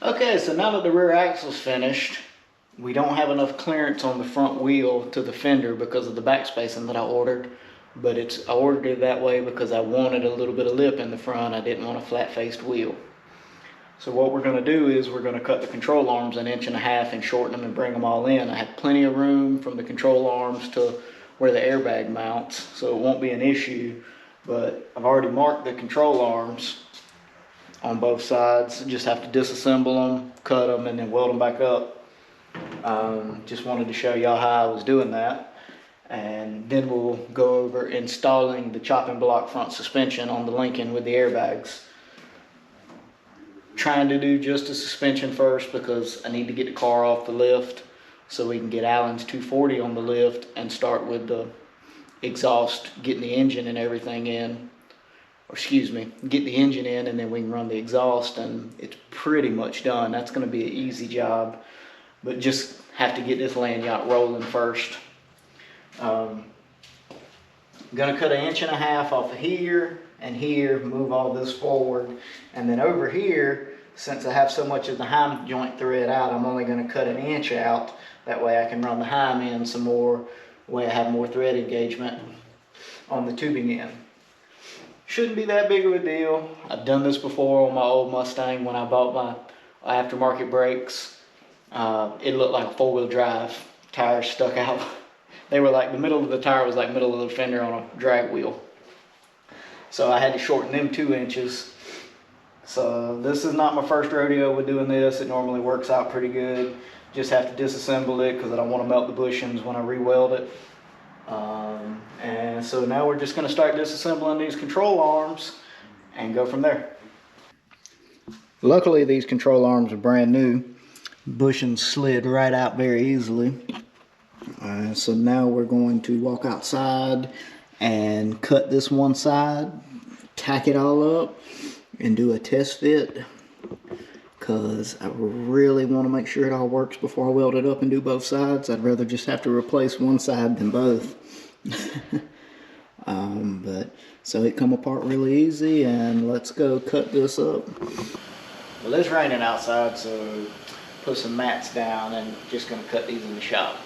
Okay, so now that the rear axle's finished, we don't have enough clearance on the front wheel to the fender because of the back spacing that I ordered. But I ordered it that way because I wanted a little bit of lip in the front. I didn't want a flat-faced wheel. So what we're going to do is we're going to cut the control arms 1.5 inches and shorten them and bring them all in. I have plenty of room from the control arms to where the airbag mounts, so it won't be an issue. But I've already marked the control arms on both sides. Just have to disassemble them, cut them, and then weld them back up. Just wanted to show y'all how I was doing that. And then we'll go over installing the Choppin Block front suspension on the Lincon with the airbags. Trying to do just the suspension first because I need to get the car off the lift so we can get Allen's 240 on the lift and start with the exhaust, getting the engine and everything in. Or excuse me, get the engine in, and then we can run the exhaust, and it's pretty much done. That's going to be an easy job, but just have to get this lanyard rolling first. I'm going to cut 1.5 inches off of here and here, move all this forward, and then over here, since I have so much of the heim joint thread out, I'm only going to cut 1 inch out. That way I can run the heim in some more, way I have more thread engagement on the tubing end. Shouldn't be that big of a deal. I've done this before on my old Mustang when I bought my aftermarket brakes. It looked like a 4-wheel drive. Tires stuck out. They were like, the middle of the tire was like middle of the fender on a drag wheel. So I had to shorten them 2 inches. So this is not my first rodeo with doing this. It normally works out pretty good. Just have to disassemble it because I don't want to melt the bushings when I re-weld it. And so now we're just going to start disassembling these control arms and go from there. Luckily these control arms are brand new. Bushings slid right out very easily. So now we're going to walk outside and cut this one side, tack it all up, and do a test fit, because I really want to make sure it all works before I weld it up and do both sides. I'd rather just have to replace one side than both. But so it come apart really easy, and let's go cut this up. Well, it's raining outside, so put some mats down and just gonna cut these in the shop.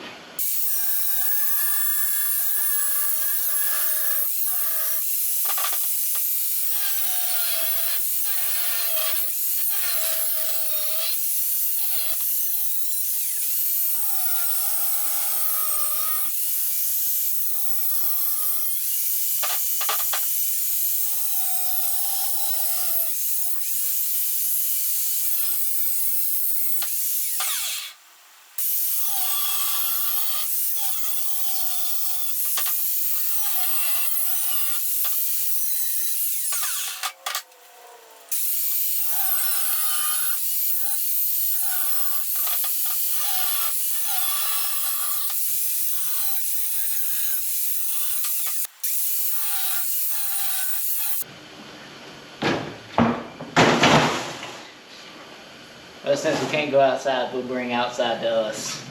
But since we can't go outside, we'll bring outside to us.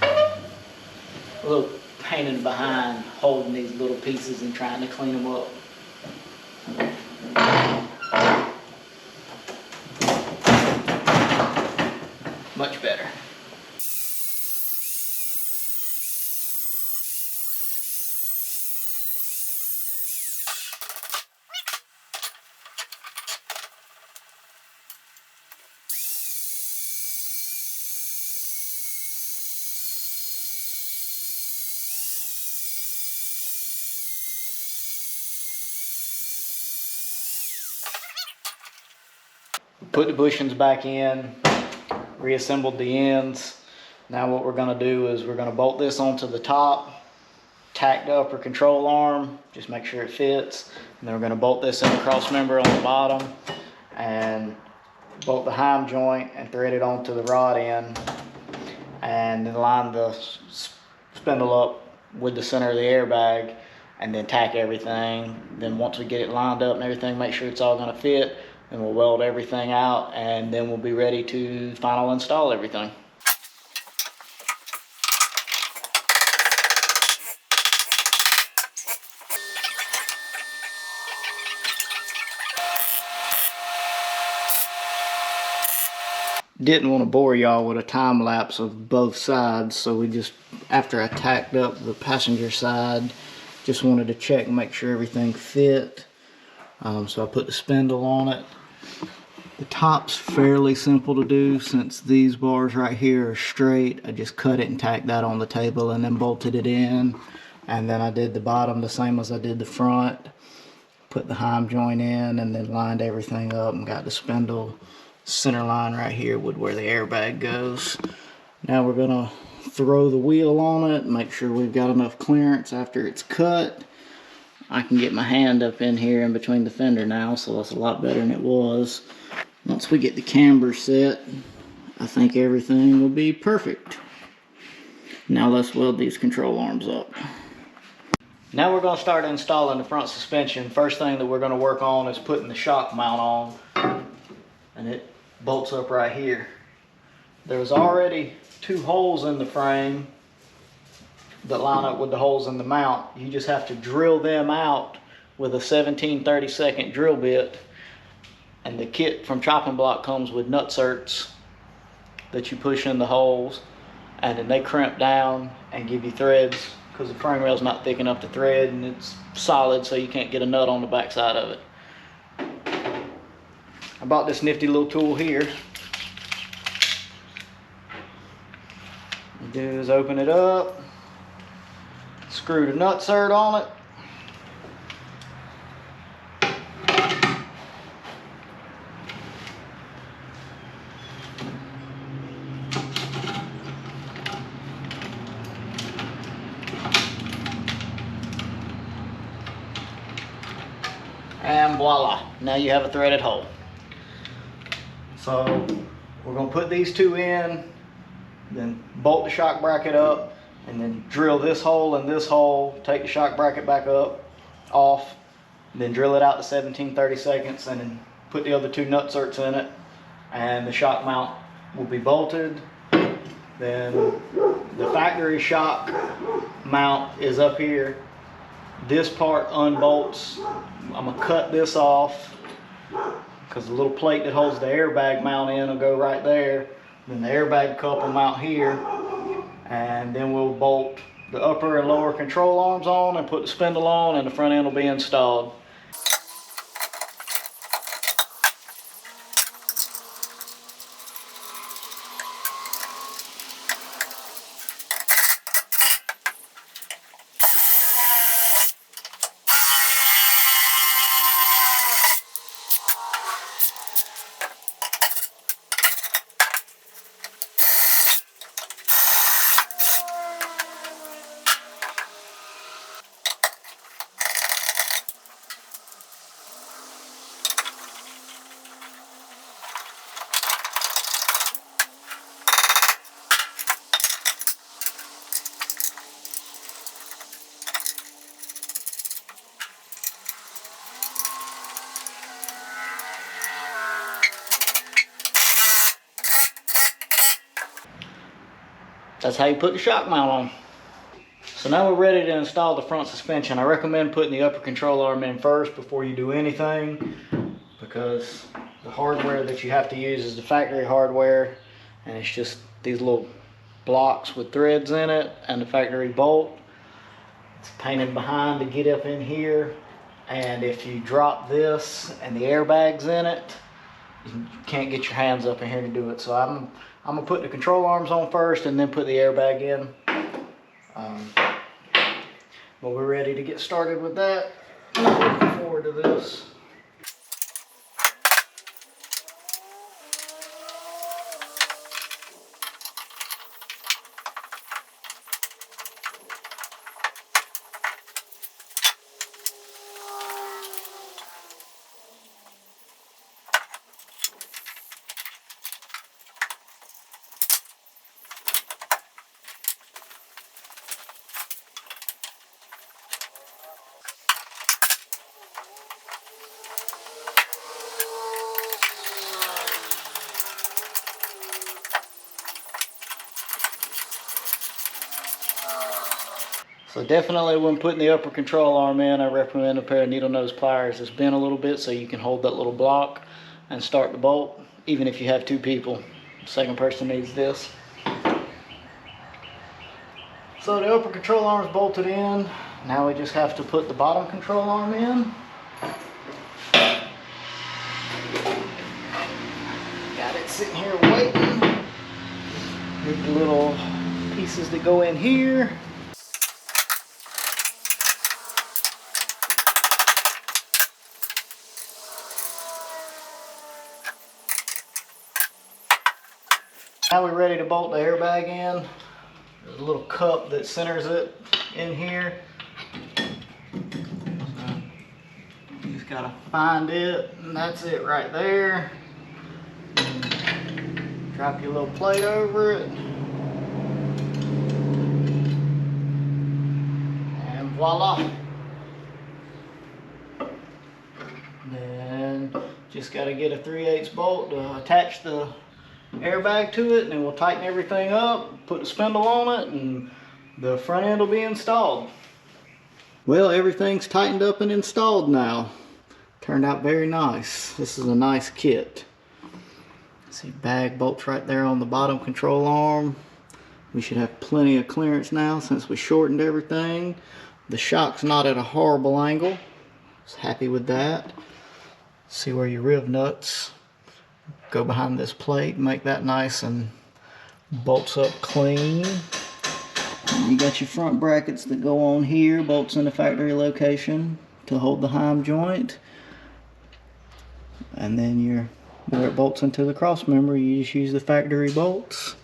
A little pain in the behind holding these little pieces and trying to clean them up. Much better. Put the bushings back in, reassembled the ends. Now what we're going to do is we're going to bolt this onto the top, tack the upper control arm, just make sure it fits. And then we're going to bolt this in the cross member on the bottom and bolt the heim joint and thread it onto the rod end, and then line the spindle up with the center of the airbag, and then tack everything. Then once we get it lined up and everything, make sure it's all going to fit, and we'll weld everything out, and then we'll be ready to final install everything. didn't want to bore y'all with a time lapse of both sides, so we just, after I tacked up the passenger side, just wanted to check and make sure everything fit. So I put the spindle on it. The top's fairly simple to do since these bars right here are straight. I just cut it and tacked that on the table and then bolted it in. And then I did the bottom the same as I did the front. Put the heim joint in and then lined everything up and got the spindle center line right here with where the airbag goes. Now we're gonna throw the wheel on it, make sure we've got enough clearance after it's cut. I can get my hand up in here in between the fender now, so that's a lot better than it was. Once we get the camber set, I think everything will be perfect. Now let's weld these control arms up. Now we're going to start installing the front suspension. First thing that we're going to work on is putting the shock mount on. And it bolts up right here. There's already 2 holes in the frame that line up with the holes in the mount. You just have to drill them out with a 17/32 drill bit. And the kit from Choppin Block comes with nutserts that you push in the holes, and then they crimp down and give you threads because the frame rail's not thick enough to thread, and it's solid so you can't get a nut on the back side of it. I bought this nifty little tool here. What you do is open it up, screw the nutsert on it, and voila, now you have a threaded hole. So we're going to put these 2 in, then bolt the shock bracket up, and then drill this hole and this hole, take the shock bracket back up, off, then drill it out to 17/32, and then put the other 2 nutserts in it, and the shock mount will be bolted. Then the factory shock mount is up here. This part unbolts. I'm going to cut this off because the little plate that holds the airbag mount in will go right there. Then the airbag cup will mount here, and then we'll bolt the upper and lower control arms on and put the spindle on, and the front end will be installed. That's how you put the shock mount on. So now we're ready to install the front suspension. I recommend putting the upper control arm in first before you do anything, because the hardware that you have to use is the factory hardware, and it's just these little blocks with threads in it and the factory bolt. It's painted behind to get up in here, and if you drop this and the airbags in it, you can't get your hands up in here to do it. So I'm gonna put the control arms on first and then put the airbag in. But we're ready to get started with that. I'm looking forward to this. So definitely when putting the upper control arm in, I recommend a pair of needle nose pliers that's bent a little bit so you can hold that little block and start the bolt, even if you have 2 people. Second person needs this. So the upper control arm is bolted in. Now we just have to put the bottom control arm in. Got it sitting here waiting. Need the little pieces that go in here. Now we're ready to bolt the airbag in. There's a little cup that centers it in here. You just gotta find it, and that's it right there. Drop your little plate over it. And voila. Then just gotta get a 3/8 bolt to attach the airbag to it, and then we'll tighten everything up, put the spindle on it, and the front end will be installed. Well, everything's tightened up and installed now. Turned out very nice. This is a nice kit. See, bag bolts right there on the bottom control arm. We should have plenty of clearance now since we shortened everything. The shock's not at a horrible angle. I was happy with that. See where your riv nuts go behind this plate, make that nice and bolts up clean. You got your front brackets that go on here, bolts in the factory location to hold the heim joint. And then where it bolts into the cross member, you just use the factory bolts.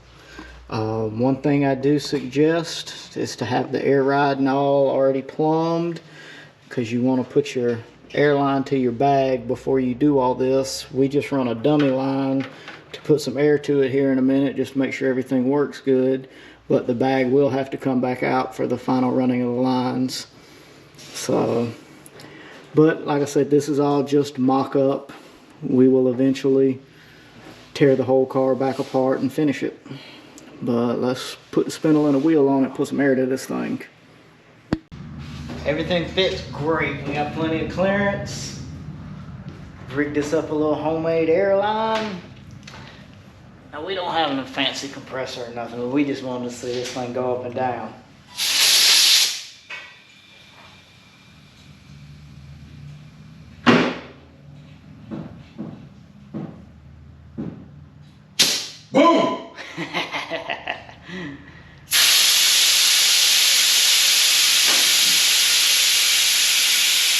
One thing I do suggest is to have the air ride and all already plumbed, because you want to put your airline to your bag before you do all this. We just run a dummy line to put some air to it here in a minute, just to make sure everything works good, but the bag will have to come back out for the final running of the lines. So, but like I said, this is all just mock-up. We will eventually tear the whole car back apart and finish it, but let's put the spindle and a wheel on it, put some air to this thing. Everything fits great. We got plenty of clearance. Rigged this up a little homemade airline. Now we don't have a fancy compressor or nothing, but we just wanted to see this thing go up and down. Boom!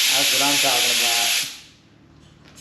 That's what I'm talking about.